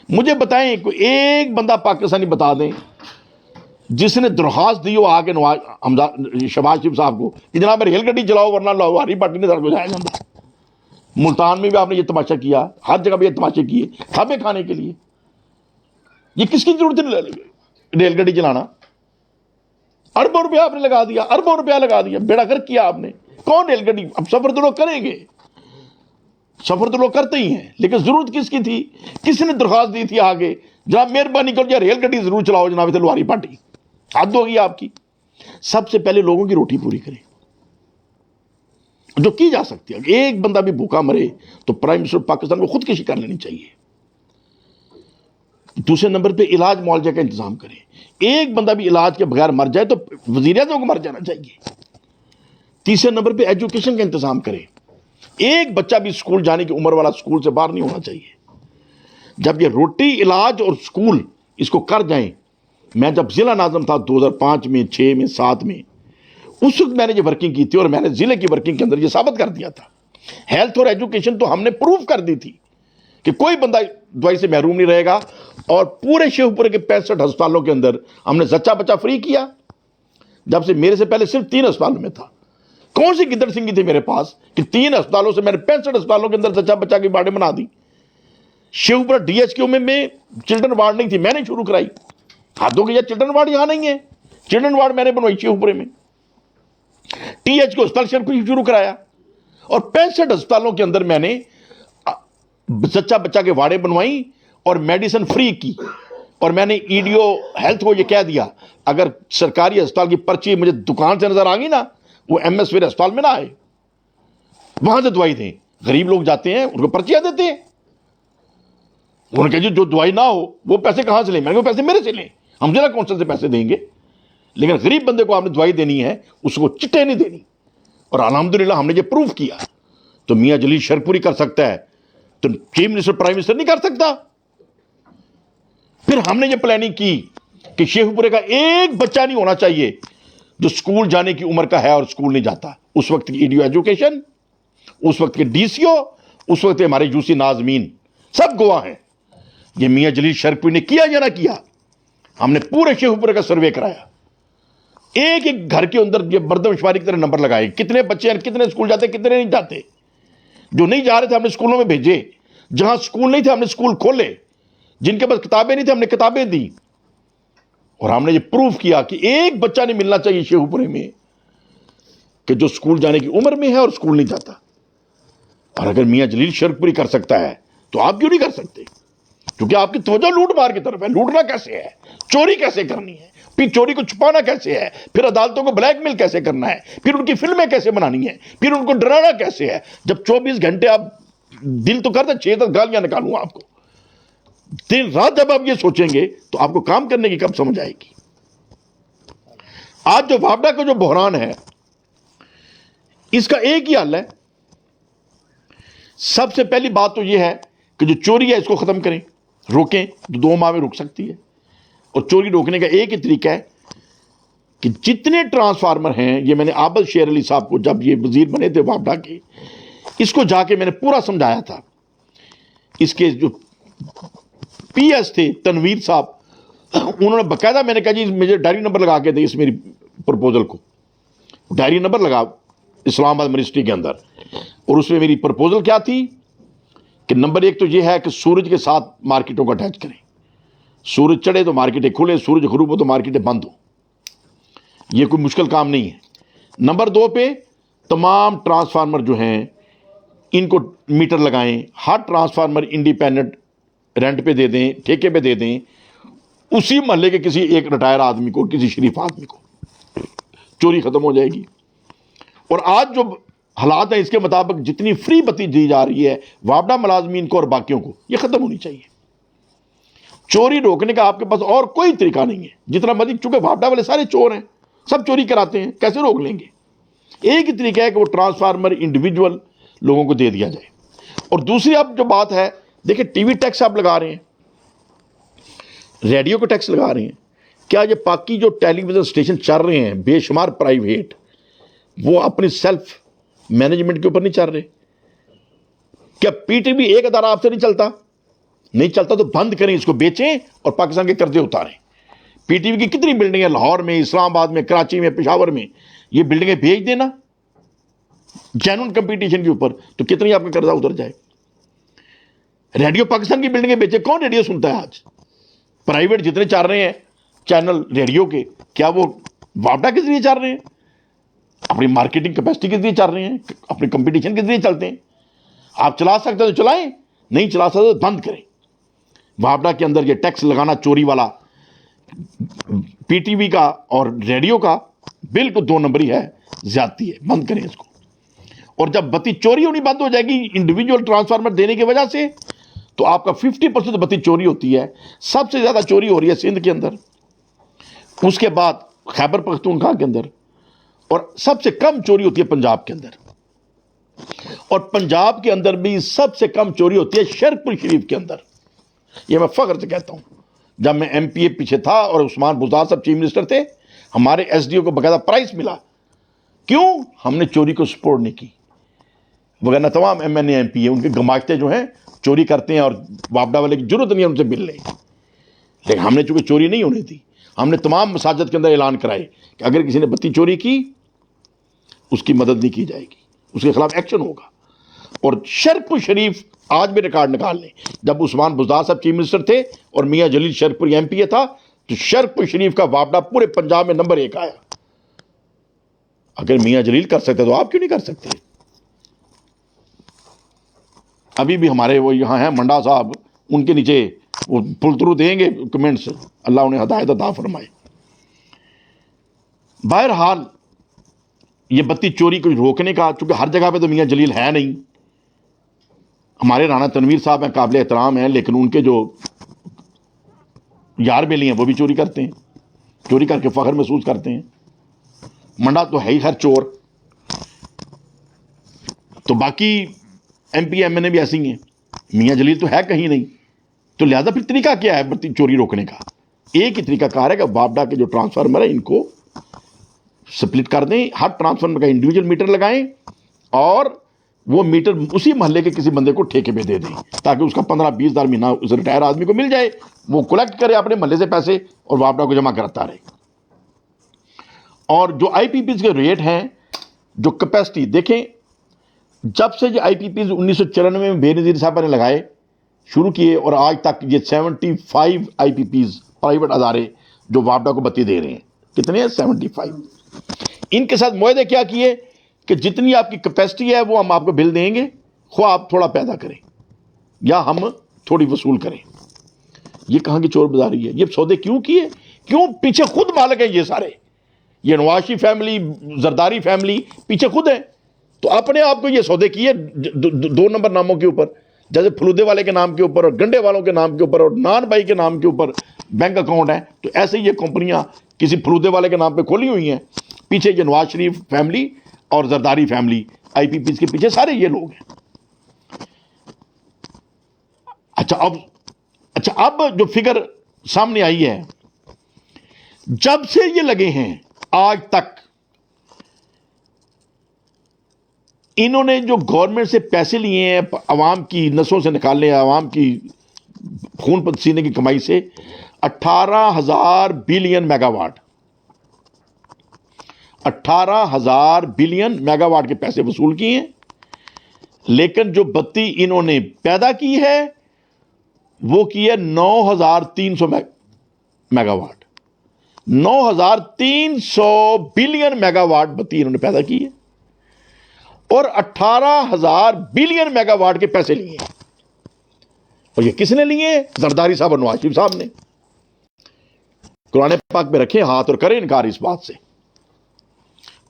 مجھے بتائیں کوئی ایک بندہ پاکستانی بتا دیں جس نے درخواست دی ہو آ کے شہباز شریف صاحب کو کہ جناب ریل گاڑی چلاؤ ورنہ لاہوری پارٹی نے سڑک کو جایا جاتا. ملتان میں بھی آپ نے یہ تماشا کیا, ہر جگہ بھی یہ تماشے کیے کھابے کھانے کے لیے. یہ کس کی ضرورت ہے ریل گاڑی چلانا؟ اربوں روپیہ آپ نے لگا دیا, اربوں روپیہ لگا دیا, بیڑا گرک کیا آپ نے. کون ریل گاڑی, اب سفر تو لوگ کریں گے, سفر تو لوگ کرتے ہی ہیں, لیکن ضرورت کس کی تھی؟ کس نے درخواست دی تھی آگے جناب مہربانی کرو یا ریل گاڑی ضرور چلاؤ جناب تلواری پارٹی. حد ہوگی آپ کی. سب سے پہلے لوگوں کی روٹی پوری کریں جو کی جا سکتی ہے. ایک بندہ بھی بھوکا مرے تو پرائم منسٹر پاکستان کو خودکشی کر لینی چاہیے. دوسرے نمبر پہ علاج معالجے کا انتظام کریں. ایک بندہ بھی علاج کے بغیر مر جائے تو وزیر اعظم کو مر جانا چاہیے. تیسرے نمبر پہ ایجوکیشن کا انتظام کریں. ایک بچہ بھی اسکول جانے کی عمر والا اسکول سے باہر نہیں ہونا چاہیے. جب یہ روٹی, علاج اور اسکول اس کو کر جائیں. میں جب ضلع ناظم تھا 2005 میں 6 میں 7 میں, اس وقت میں نے یہ ورکنگ کی تھی اور میں نے ضلع کی ورکنگ کے اندر یہ ثابت کر دیا تھا. ہیلتھ اور ایجوکیشن تو ہم نے پروف کر دی تھی کہ کوئی بندہ دوائی سے محروم نہیں رہے گا. اور پورے شیخو پورے کے 65 ہسپتالوں کے اندر ہم نے زچہ بچہ فری کیا. جب سے میرے سے پہلے صرف 3 ہسپتالوں میں تھا. کون سی گدڑ سنگھی تھی میرے پاس کہ 3 ہسپتالوں سے میں نے 65 ہسپتالوں کے اندر زچہ بچہ کی وارڈیں بنا دی. شیخو پورا ڈی ایچ کیو میں چلڈرن وارڈ نہیں تھی, میں نے شروع کرائی. ہاتھوں کے چلڈرن وارڈ یہاں نہیں ہے, چلڈرن وارڈ میں نے بنوائی شیخو پورے میں. ٹی ایچ کو ہسپتال شروع کرایا اور 65 ہسپتالوں کے اندر میں نے زچہ بچہ کے واڑے بنوائی اور میڈیسن فری کی. اور میں نے ای ڈی او ہیلتھ کو یہ کہہ دیا اگر سرکاری ہسپتال کی پرچی مجھے دکان سے نظر آ گئی نا, وہ ایم ایس ویر ہسپتال میں نہ آئے, وہاں سے دوائی دیں. غریب لوگ جاتے ہیں ان کو پرچیاں دیتے ہیں. انہوں نے کہا جو دوائی نہ ہو وہ پیسے کہاں سے لیں؟ میں نے کہا پیسے میرے سے لیں, ہم ضلع کونسل سے پیسے دیں گے, لیکن غریب بندے کو آپ نے دوائی دینی ہے اس کو چٹے نہیں دینی. اور الحمدللہ ہم نے یہ پروف کیا. تو میاں جلیل شرپوری کر سکتا ہے تو چیف منسٹر پرائم منسٹر نہیں کر سکتا. پھر ہم نے یہ پلاننگ کی کہ شیخو پورے کا ایک بچہ نہیں ہونا چاہیے جو سکول جانے کی عمر کا ہے اور سکول نہیں جاتا. اس وقت کی ای ڈی او ایجوکیشن, اس وقت کے ڈی سی او, اس وقت ہمارے یو سی ناظمین سب گواہ ہیں. یہ میاں جلیل شرپوری نے کیا یا نہ کیا؟ ہم نے پورے شیخو پورے کا سروے کرایا. ایک ایک گھر کے اندر یہ مردم شماری کی طرح نمبر لگائے, کتنے بچے ہیں, کتنے اسکول جاتے, کتنے نہیں جاتے. جو نہیں جا رہے تھے ہم نے اسکولوں میں بھیجے, جہاں اسکول نہیں تھے ہم نے اسکول کھولے, جن کے پاس کتابیں نہیں تھے ہم نے کتابیں دی. اور ہم نے یہ پروف کیا کہ ایک بچہ نہیں ملنا چاہیے شیخو پورے میں کہ جو اسکول جانے کی عمر میں ہے اور اسکول نہیں جاتا. اور اگر میاں جلیل شرپوری کر سکتا ہے تو آپ کیوں نہیں کر سکتے؟ کیونکہ آپ کی توجہ لوٹ مار کی طرف ہے. لوٹنا کیسے ہے, چوری کیسے کرنی ہے, پھر چوری کو چھپانا کیسے ہے, پھر عدالتوں کو بلیک میل کیسے کرنا ہے, پھر ان کی فلمیں کیسے بنانی ہیں, پھر ان کو ڈرانا کیسے ہے. جب 24 گھنٹے آپ دل تو کرتے 6-10 گالیاں نکالوں آپ کو, دن رات جب آپ یہ سوچیں گے تو آپ کو کام کرنے کی کب سمجھ آئے گی. آج جو وابڈا کا جو بحران ہے اس کا ایک ہی حل ہے. سب سے پہلی بات تو یہ ہے کہ جو چوری ہے اس کو ختم کریں, روکیں. 2 ماہ میں رک سکتی ہے. اور چوری روکنے کا ایک ہی طریقہ ہے کہ جتنے ٹرانسفارمر ہیں, یہ میں نے عابد شیر علی صاحب کو جب یہ وزیر بنے تھے وابڈا کے, اس کو جا کے میں نے پورا سمجھایا تھا. اس کے جو پی ایس تھے تنویر صاحب, انہوں نے باقاعدہ, میں نے کہا جی مجھے ڈائری نمبر لگا کے دیں اس میری پرپوزل کو. ڈائری نمبر لگا اسلام آباد منسٹری کے اندر, اور اس میں میری پرپوزل کیا تھی کہ نمبر 1 تو یہ ہے کہ سورج کے ساتھ مارکیٹوں کو اٹیچ کریں. سورج چڑھے تو مارکیٹیں کھلیں, سورج غروب ہو تو مارکیٹیں بند ہوں. یہ کوئی مشکل کام نہیں ہے. نمبر 2 پہ تمام ٹرانسفارمر جو ہیں ان کو میٹر لگائیں. ہر ٹرانسفارمر انڈیپینڈنٹ رینٹ پہ دے دیں, ٹھیکے پہ دے دیں, اسی محلے کے کسی ایک ریٹائر آدمی کو, کسی شریف آدمی کو. چوری ختم ہو جائے گی. اور آج جو حالات ہیں اس کے مطابق جتنی فری بتی دی جا رہی ہے وابڈا ملازمین کو اور باقیوں کو, یہ ختم ہونی چاہیے. چوری روکنے کا آپ کے پاس اور کوئی طریقہ نہیں ہے، جتنا مرضی، چونکہ بھاپڈا والے سارے چور ہیں، سب چوری کراتے ہیں، کیسے روک لیں گے؟ ایک ہی طریقہ ہے کہ وہ ٹرانسفارمر انڈیویجول لوگوں کو دے دیا جائے۔ اور دوسری اب جو بات ہے، دیکھیں ٹی وی ٹیکس آپ لگا رہے ہیں، ریڈیو کو ٹیکس لگا رہے ہیں، کیا یہ باقی جو ٹیلی ویژن اسٹیشن چل رہے ہیں بے شمار پرائیویٹ، وہ اپنی سیلف مینجمنٹ کے اوپر نہیں چل رہے؟ کیا پی ٹی وی ایک ادارہ آپ سے نہیں چلتا؟ نہیں چلتا تو بند کریں، اس کو بیچیں اور پاکستان کے قرضے اتاریں۔ پی ٹی وی کی کتنی بلڈنگیں لاہور میں، اسلام آباد میں، کراچی میں، پشاور میں، یہ بلڈنگیں بیچ دینا جینون کمپٹیشن کے اوپر، تو کتنی آپ کا قرضہ اتر جائے۔ ریڈیو پاکستان کی بلڈنگیں بیچے، کون ریڈیو سنتا ہے آج؟ پرائیویٹ جتنے چل رہے ہیں چینل ریڈیو کے، کیا وہ واپڈا کے ذریعے چل رہے ہیں؟ اپنی مارکیٹنگ کیپیسٹی کے ذریعے چل رہے ہیں، اپنی کمپٹیشن کے ذریعے چلتے ہیں؟ آپ چلا سکتے تو چلائیں، نہیں چلا سکتے تو بند کریں۔ واپڈا کے اندر یہ ٹیکس لگانا چوری والا، پی ٹی وی کا اور ریڈیو کا، بالکل دو نمبری ہے، زیادتی ہے، بند کریں اس کو۔ اور جب بتی چوری ہونی بند ہو جائے گی انڈیویجول ٹرانسفارمر دینے کی وجہ سے، تو آپ کا 50% بتی چوری ہوتی ہے۔ سب سے زیادہ چوری ہو رہی ہے سندھ کے اندر، اس کے بعد خیبر پختونخوا کے اندر، اور سب سے کم چوری ہوتی ہے پنجاب کے اندر، اور پنجاب کے اندر بھی سب سے کم چوری ہوتی ہے شرپور شریف کے اندر۔ یہ میں فخر سے کہتا ہوں، جب میں ایم پی اے پیچھے تھا اور عثمان بزدار صاحب چیف منسٹر تھے، ہمارے ایس ڈی او کو باقاعدہ پرائز ملا، کیوں؟ ہم نے چوری کو سپورٹ نہیں کی، وغیرہ تمام M N A M P A ان کے گماشتے جو ہیں چوری کرتے ہیں، اور واپڈا والے کی ضرورت نہیں ہے ان سے بل لیں، لیکن ہم نے چونکہ چوری نہیں ہونے دی، ہم نے تمام مساجد کے اندر اعلان کرائے کہ اگر کسی نے بتی چوری کی اس کی مدد نہیں کی جائے گی، اس کے خلاف ایکشن ہوگا۔ اور شرپور شریف آج بھی ریکارڈ نکال لیں، جب عثمان بزدار صاحب چیف منسٹر تھے اور میاں جلیل شرپور ایم پی اے تھا، تو شرپور شریف کا واپڈا پورے پنجاب میں نمبر 1 آیا۔ اگر میاں جلیل کر سکتے تو آپ کیوں نہیں کر سکتے؟ ابھی بھی ہمارے وہ یہاں ہیں منڈا صاحب، ان کے نیچے وہ پل تھرو دیں گے کمنٹس، اللہ انہیں ہدایت عطا فرمائے۔ بہرحال یہ بتی چوری کو روکنے کا، چونکہ ہر جگہ پہ تو میاں جلیل ہے نہیں، ہمارے رانا تنویر صاحب ہیں، قابل احترام ہیں، لیکن ان کے جو یار بیلی ہیں وہ بھی چوری کرتے ہیں، چوری کر کے فخر محسوس کرتے ہیں۔ منڈا تو ہے ہی خیر چور، تو باقی ایم پی ایم این اے بھی ایسے ہی ہیں، میاں جلیل تو ہے کہیں نہیں، تو لہذا پھر طریقہ کیا ہے بتی چوری روکنے کا؟ ایک ہی طریقہ کار ہے کہ واپڈا کے جو ٹرانسفارمر ہے ان کو سپلٹ کر دیں، ہر ٹرانسفارمر کا انڈیویجول میٹر لگائیں، اور وہ میٹر اسی محلے کے کسی بندے کو ٹھیکے پہ دے دیں، تاکہ اس کا 15-20 ہزار مہینہ اس ریٹائر آدمی کو مل جائے، وہ کلیکٹ کرے اپنے محلے سے پیسے اور واپڈا کو جمع کرتا رہے۔ اور جو آئی پی پیز کے ریٹ ہیں، جو کیپیسٹی دیکھیں، جب سے یہ آئی پی پیز 1994 میں بے نظیر صاحب نے لگائے شروع کیے، اور آج تک یہ 75 آئی پی پیز پرائیویٹ ادارے جو واپڈا کو بتی دے رہے ہیں۔ کتنے ہیں؟ 75۔ ان کے ساتھ معاہدے کیا کیے کہ جتنی آپ کی کیپیسٹی ہے وہ ہم آپ کو بل دیں گے، خواہ آپ تھوڑا پیدا کریں یا ہم تھوڑی وصول کریں۔ یہ کہاں کی چور بازاری ہے؟ یہ سودے کیوں کیے؟ کیوں؟ پیچھے خود مالک ہیں یہ سارے، یہ نواشی فیملی، زرداری فیملی پیچھے خود ہیں، تو اپنے آپ کو یہ سودے کیے 2 نمبر ناموں کے اوپر، جیسے فلودے والے کے نام کے اوپر اور گنڈے والوں کے نام کے اوپر اور نان بھائی کے نام کے اوپر بینک اکاؤنٹ ہیں، تو ایسے ہی یہ کمپنیاں کسی فلودے والے کے نام پہ کھولی ہوئی ہیں، پیچھے یہ نواز شریف فیملی اور زرداری فیملی، آئی پی پیز کے پیچھے سارے یہ لوگ ہیں۔ اچھا اب جو فگر سامنے آئی ہے، جب سے یہ لگے ہیں آج تک انہوں نے جو گورنمنٹ سے پیسے لیے ہیں، عوام کی نسوں سے نکالنے، عوام کی خون پسینے کی کمائی سے، 18,000 billion mega what, 18,000 billion mega what کے پیسے وصول کیے ہیں، لیکن جو بتی انہوں نے پیدا کی ہے وہ کی ہے 9,300 mega what, 9,300 billion mega what بتی انہوں نے پیدا کی ہے، اور 18,000 بلین میگا واٹ کے پیسے لیے ہیں۔ اور یہ کس نے لیے؟ زرداری صاحب اور نواز شریف صاحب نے۔ قرآن پاک میں رکھیں ہاتھ اور کریں انکار اس بات سے،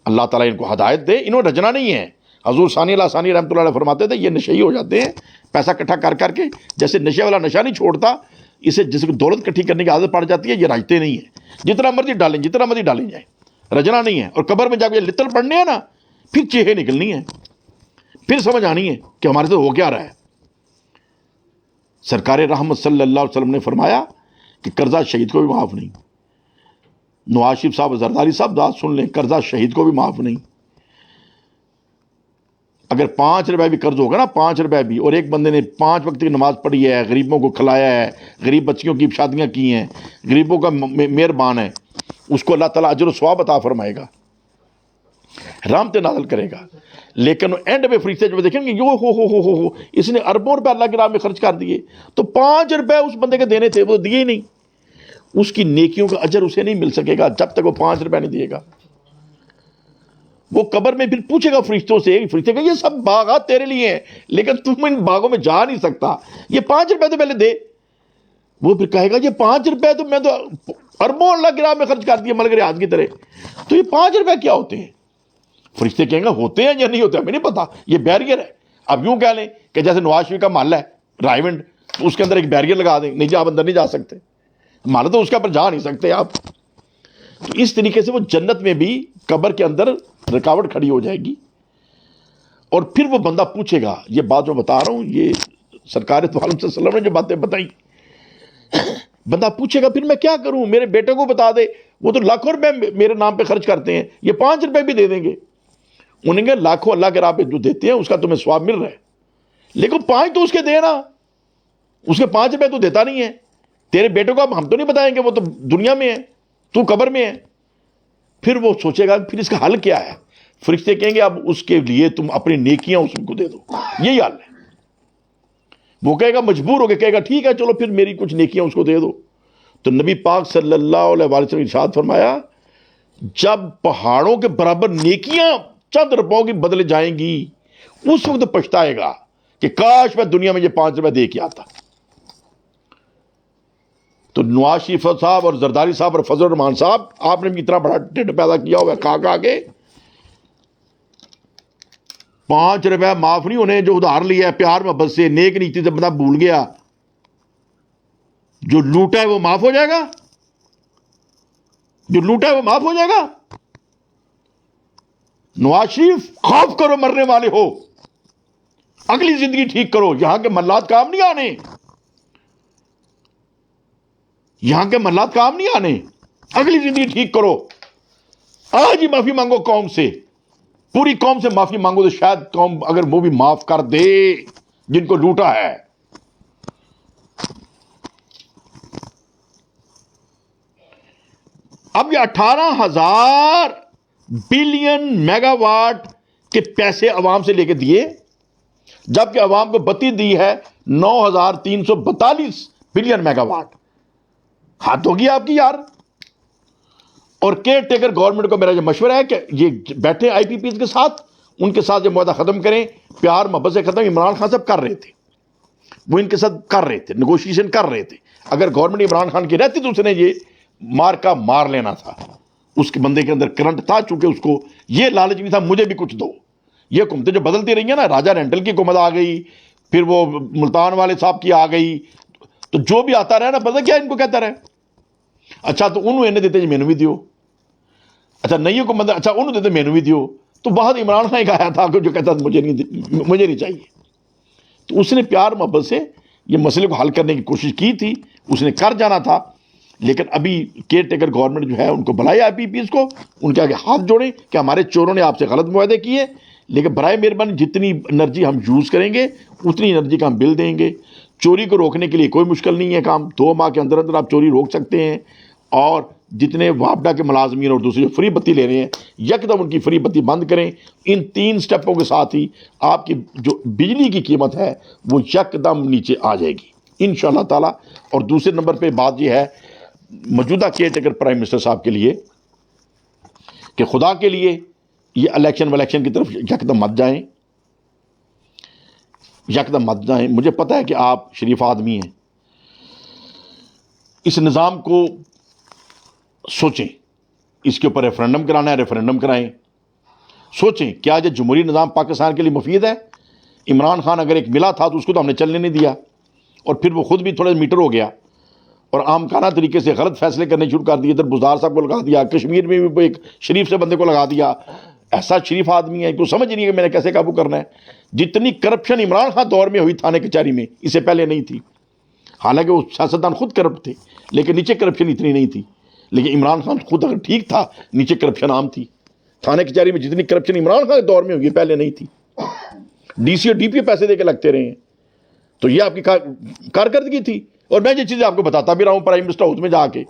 اللہ تعالیٰ ان کو ہدایت دے۔ انہوں نے رجنا نہیں ہے، حضور ثانی اللہ ثانی رحمۃ اللہ علیہ فرماتے تھے یہ نشئی ہو جاتے ہیں پیسہ اکٹھا کر کر کے، جیسے نشے والا نشہ نہیں چھوڑتا، اسے جس کو دولت کٹھی کرنے کی عادت پڑ جاتی ہے، یہ راجتے نہیں ہیں، جتنا مرضی ڈالیں جائیں، رجنا نہیں ہے. اور قبر میں جا کے لتر پڑنے ہیں نا، پھر چیخیں نکلنی ہیں، پھر سمجھ آنی ہے کہ ہمارے سے ہو کیا رہا ہے. سرکار رحمت صلی اللہ علیہ وسلم نے فرمایا کہ قرضہ شہید کو بھی معاف نہیں. نواز شریف صاحب، زرداری صاحب بات سن لیں، قرضہ شہید کو بھی معاف نہیں. اگر 5 روپے بھی قرض ہوگا نا، 5 روپے بھی، اور ایک بندے نے 5 وقت کی نماز پڑھی ہے، غریبوں کو کھلایا ہے، غریب بچیوں کی شادیاں کی ہیں، غریبوں کا مہربان ہے، اس کو اللہ تعالیٰ اجر و ثواب عطا فرمائے گا، رحمت نازل کرے گا. لیکن اینڈ میں فرشتے جب دیکھیں گے یو ہو اس نے اربوں روپے اللہ کی راہ میں خرچ کر دیے، تو 5 روپے اس بندے کے دینے تھے وہ دیے ہی نہیں. اس کی نیکیوں کا اجر اسے نہیں مل سکے گا جب تک وہ 5 روپے نہیں دے گا. وہ قبر میں پھر پوچھے گا فرشتوں سے، فرشتے کہ یہ سب باغات تیرے لیے ہیں لیکن تم ان باغوں میں جا نہیں سکتا، یہ 5 روپے تو پہلے دے. وہ پھر کہے گا یہ 5 روپے تو میں تو اربوں اللہ کی راہ میں خرچ کر دیا ملک ریاض کی طرح، تو یہ 5 روپے کیا ہوتے ہیں؟ فرشتے کہیں گے ہوتے ہیں یا نہیں ہوتے ہمیں نہیں پتا، یہ بیریئر ہے. اب یوں کہہ لیں کہ جیسے نواز شریف کا محلہ ہے رائے تو اس کے اندر ایک بیریئر لگا دیں، نہیں جی آپ اندر نہیں جا سکتے، محلہ تو اس کے اوپر جا نہیں سکتے آپ. تو اس طریقے سے وہ جنت میں بھی قبر کے اندر رکاوٹ کھڑی ہو جائے گی. اور پھر وہ بندہ پوچھے گا، یہ بات جو بتا رہا ہوں یہ سرکار تو عالم صلی اللہ علیہ وسلم نے جو باتیں بتائیں، بندہ پوچھے گا پھر میں کیا کروں، میرے بیٹے کو بتا دے، وہ تو لاکھوں روپے میرے نام پہ خرچ کرتے ہیں، یہ 5 روپے بھی دے دیں گے. انہیں کہ لاکھوں اللہ کے راہ پہ جو دیتے ہیں اس کا تمہیں ثواب مل رہا ہے، لیکن 5 تو اس کے دے نا، اس کے 5 روپے تو دیتا نہیں ہے. تیرے بیٹوں کو اب ہم تو نہیں بتائیں گے، وہ تو دنیا میں ہے، تو قبر میں ہے. پھر وہ سوچے گا پھر اس کا حل کیا ہے. فرشتے کہیں گے اب اس کے لیے تم اپنی نیکیاں اس کو دے دو، یہی حل ہے. وہ کہے گا مجبور ہو کے کہے گا ٹھیک ہے چلو پھر میری کچھ نیکیاں اس کو دے دو. تو نبی پاک صلی اللہ علیہ وسلم ارشاد فرمایا جب پہاڑوں کے برابر نیکیاں چند روپوں کی بدلے جائیں گی، اس وقت پچھتائے گا کہ کاش میں دنیا میں یہ 5 روپے دے کے آتا. تو نواز شریف صاحب اور زرداری صاحب اور فضل الرحمان صاحب، آپ نے بھی اتنا بڑا ٹھڈ پیدا کیا ہوا کھا کے 5 روپے معاف نہیں ہونے. جو ادھار لیا ہے پیار محبت سے نیک نیتی سے بندہ بھول گیا، جو لوٹا ہے وہ معاف ہو جائے گا، جو لوٹا ہے وہ معاف ہو جائے گا. نواز شریف خوف کرو مرنے والے ہو، اگلی زندگی ٹھیک کرو، یہاں کے ملات کام نہیں آنے، یہاں کے ملات کام نہیں آنے، اگلی زندگی ٹھیک کرو. آج ہی معافی مانگو قوم سے، پوری قوم سے معافی مانگو تو شاید قوم اگر وہ بھی معاف کر دے جن کو لوٹا ہے. اب یہ 18,000 بلین میگا واٹ کے پیسے عوام سے لے کے دیے، جبکہ عوام کو بتی دی ہے 9,342 بلین میگا واٹ. حد ہوگی آپ کی یار. اور کیئر ٹیکر گورنمنٹ کو میرا یہ مشورہ ہے کہ یہ بیٹھے آئی پی پیز کے ساتھ، ان کے ساتھ یہ معاہدہ ختم کریں، پیار محبت سے ختم. عمران خان صاحب کر رہے تھے، وہ ان کے ساتھ کر رہے تھے، نیگوشیشن کر رہے تھے. اگر گورنمنٹ عمران خان کی رہتی تو اس نے یہ مار لینا تھا. اس کے بندے کے اندر کرنٹ تھا، چونکہ اس کو یہ لالچ بھی تھا مجھے بھی کچھ دو. یہ حکومتیں جو بدلتی رہی ہیں نا، راجہ رینٹل کی حکومت آ گئی، پھر وہ ملتان والے صاحب کی آ گئی، تو جو بھی آتا رہا نا پتہ کیا ان کو کہتا رہے، اچھا تو انہوں نے دیتے مینو بھی دیو، اچھا نہیں حکومت اچھا انہوں دیتے مینو بھی دیو. تو بہت عمران خان کہا تھا جو کہتا مجھے نہیں چاہیے. تو اس نے پیار محبت سے یہ مسئلے کو حل کرنے کی کوشش کی تھی، اس نے کر جانا تھا. لیکن ابھی کیئر ٹیکر گورنمنٹ جو ہے ان کو بلائے آئی پی پیز کو، ان کے آگے ہاتھ جوڑیں کہ ہمارے چوروں نے آپ سے غلط معاہدے کیے، لیکن برائے مہربانی جتنی انرجی ہم یوز کریں گے اتنی انرجی کا ہم بل دیں گے. چوری کو روکنے کے لیے کوئی مشکل نہیں ہے کام، 2 ماہ کے اندر اندر آپ چوری روک سکتے ہیں. اور جتنے وابڈا کے ملازمین اور دوسرے جو فری بتی لے رہے ہیں یکدم ان کی فری بتی بند کریں. ان 3 سٹیپوں کے ساتھ ہی آپ کی جو بجلی کی قیمت ہے وہ یکدم نیچے آ جائے گی انشاءاللہ تعالی. اور دوسرے نمبر پہ بات یہ ہے موجودہ کیئر ٹیکر پرائم منسٹر صاحب کے لیے کہ خدا کے لیے یہ الیکشن کی طرف یکدم مت جائیں، یکدم مت جائیں. مجھے پتہ ہے کہ آپ شریف آدمی ہیں، اس نظام کو سوچیں، اس کے اوپر ریفرنڈم کرانا ہے ریفرنڈم کرائیں. سوچیں کیا یہ جمہوری نظام پاکستان کے لیے مفید ہے. عمران خان اگر ایک ملا تھا تو اس کو تو ہم نے چلنے نہیں دیا، اور پھر وہ خود بھی تھوڑا میٹر ہو گیا. اور عامکانہ طریقے سے غلط فیصلے کرنے شروع کر دیے. ادھر بزدار صاحب کو لگا دیا, کشمیر میں بھی ایک شریف سے بندے کو لگا دیا. ایسا شریف آدمی ہے کو سمجھ نہیں ہے کہ میں نے کیسے قابو کرنا ہے. جتنی کرپشن عمران خان دور میں ہوئی تھانے کچہری میں, اس سے پہلے نہیں تھی. حالانکہ وہ سیاستدان خود کرپٹ تھے, لیکن نیچے کرپشن اتنی نہیں تھی. لیکن عمران خان خود اگر ٹھیک تھا, نیچے کرپشن عام تھی. تھانے کچہری میں جتنی کرپشن عمران خان کے دور میں ہوئی پہلے نہیں تھی. ڈی سی اور ڈی پی پیسے دے کے لگتے رہے ہیں. تو یہ آپ کی کارکردگی تھی. اور میں یہ چیزیں آپ کو بتاتا بھی رہا ہوں پرائم منسٹر ہاؤس میں جا کے,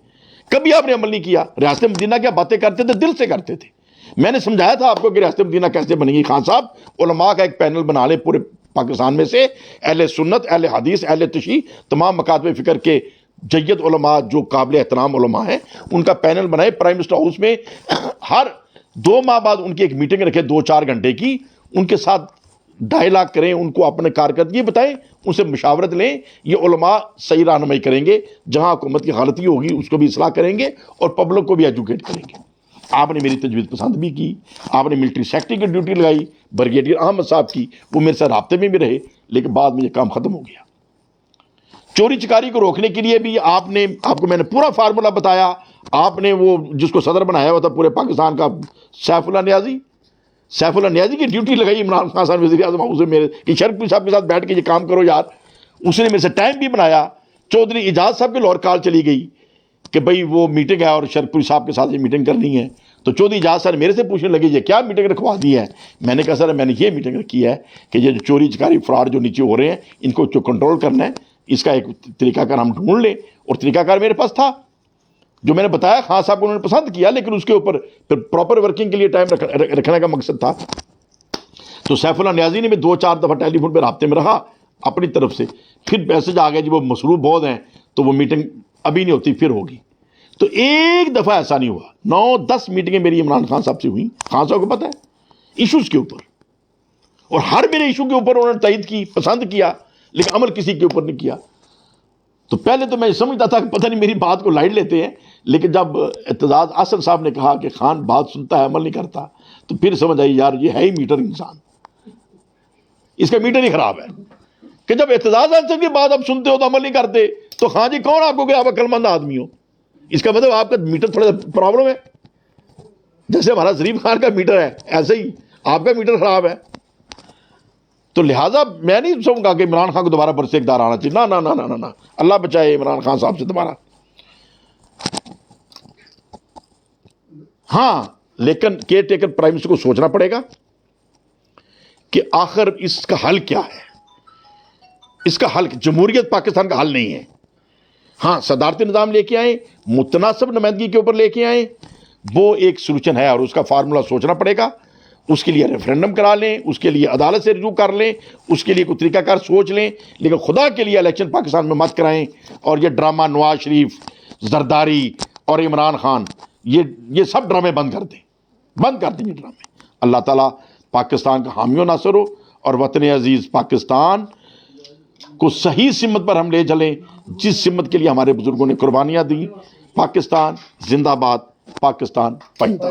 کبھی آپ نے عمل نہیں کیا. ریاست مدینہ کیا باتیں کرتے تھے, دل سے کرتے تھے. میں نے سمجھایا تھا آپ کو کہ ریاست مدینہ کیسے بنے گی. خان صاحب علماء کا ایک پینل بنا لیں پورے پاکستان میں سے, اہل سنت, اہل حدیث, اہل تشیع, تمام مکاتب فکر کے جید علماء جو قابل احترام علماء ہیں, ان کا پینل بنائے پرائم منسٹر ہاؤس میں. ہر 2 ماہ بعد ان کی ایک میٹنگ رکھے 2-4 گھنٹے کی, ان کے ساتھ ڈائلاگ کریں, ان کو اپنے کارکردگی بتائیں, ان سے مشاورت لیں. یہ علماء صحیح رہنمائی کریں گے. جہاں حکومت کی غلطی ہوگی اس کو بھی اصلاح کریں گے اور پبلک کو بھی ایجوکیٹ کریں گے. آپ نے میری تجویز پسند بھی کی. آپ نے ملٹری سیکٹری کی ڈیوٹی لگائی, بریگیڈیئر احمد صاحب کی, وہ میرے سے رابطے میں بھی رہے, لیکن بعد میں یہ کام ختم ہو گیا. چوری چکاری کو روکنے کے لیے بھی آپ کو میں نے پورا فارمولا بتایا. آپ نے وہ جس کو صدر بنایا ہوا تھا پورے پاکستان کا, سیف اللہ نیازی کی ڈیوٹی لگائی عمران خان صاحب وزیر اعظم ہاؤس میں کہ شرک پور صاحب کے ساتھ بیٹھ کے یہ کام کرو یار. اس نے میرے سے ٹائم بھی بنایا. چودھری اعجاز صاحب کے لاہور کال چلی گئی کہ بھئی وہ میٹنگ ہے اور شرک پور صاحب کے ساتھ یہ میٹنگ کرنی ہے. تو چودھری اعجاز صاحب میرے سے پوچھنے لگے یہ کیا میٹنگ رکھوا دی ہے. میں نے کہا سر میں نے یہ میٹنگ رکھی ہے کہ یہ جو چوری چکاری فراڈ جو نیچے ہو رہے ہیں ان کو جو کنٹرول کرنا ہے, اس کا ایک طریقہ کار ہم ڈھونڈ لیں. اور طریقہ کار میرے پاس تھا جو میں نے بتایا. خان صاحب کو انہوں نے پسند کیا, لیکن اس کے اوپر پھر پراپر ورکنگ کے لیے ٹائم رکھنے کا مقصد تھا. تو سیف اللہ نیازی نے بھی 2-4 دفعہ ٹیلی فون پہ رابطے میں رہا اپنی طرف سے. پھر میسج آ گیا جب وہ مصروف بہت ہیں تو وہ میٹنگ ابھی نہیں ہوتی, پھر ہوگی. تو ایک دفعہ ایسا نہیں ہوا. 9-10 میٹنگیں میری عمران خان صاحب سے ہوئیں. خان صاحب کو پتہ ہے ایشوز کے اوپر, اور ہر میرے ایشو کے اوپر انہوں نے تائید کی, پسند کیا, لیکن عمل کسی کے اوپر نہیں کیا. تو پہلے تو میں سمجھتا تھا کہ پتہ نہیں میری بات کو لائٹ لیتے ہیں, لیکن جب اعتزاز احسن صاحب نے کہا کہ خان بات سنتا ہے عمل نہیں کرتا, تو پھر سمجھ آئی یار یہ ہے ہی میٹر انسان, اس کا میٹر ہی خراب ہے. کہ جب اعتزاز احسن کی بات آپ سنتے ہو تو عمل نہیں کرتے, تو خان جی کون آپ کو کہ آپ عقل مند آدمی ہو؟ اس کا مطلب آپ کا میٹر تھوڑا سا پرابلم ہے. جیسے ہمارا ظریف خان کا میٹر ہے ایسے ہی آپ کا میٹر خراب ہے. تو لہٰذا میں نہیں سمجھوں گا کہ عمران خان کو دوبارہ برسے اقتدار آنا چاہیے. نہ نہ نہ نہ نہ, اللہ بچائے عمران خان صاحب سے دوبارہ. ہاں لیکن کیئر ٹیکر پرائم منسٹر کو سوچنا پڑے گا کہ آخر اس کا حل کیا ہے. اس کا حل جمہوریت پاکستان کا حل نہیں ہے. ہاں صدارتی نظام لے کے آئیں, متناسب نمائندگی کے اوپر لے کے آئیں, وہ ایک سولوشن ہے, اور اس کا فارمولا سوچنا پڑے گا. اس کے لیے ریفرینڈم کرا لیں, اس کے لیے عدالت سے رجوع کر لیں, اس کے لیے کوئی طریقہ کار سوچ لیں, لیکن خدا کے لیے الیکشن پاکستان میں مت کرائیں. اور یہ ڈرامہ نواز شریف, زرداری اور عمران خان, یہ سب ڈرامے بند کر دیں, بند کر دیں یہ ڈرامے. اللہ تعالیٰ پاکستان کا حامی و ناصر ہو, اور وطن عزیز پاکستان کو صحیح سمت پر ہم لے چلیں, جس سمت کے لیے ہمارے بزرگوں نے قربانیاں دیں. پاکستان زندہ باد, پاکستان پائندہ.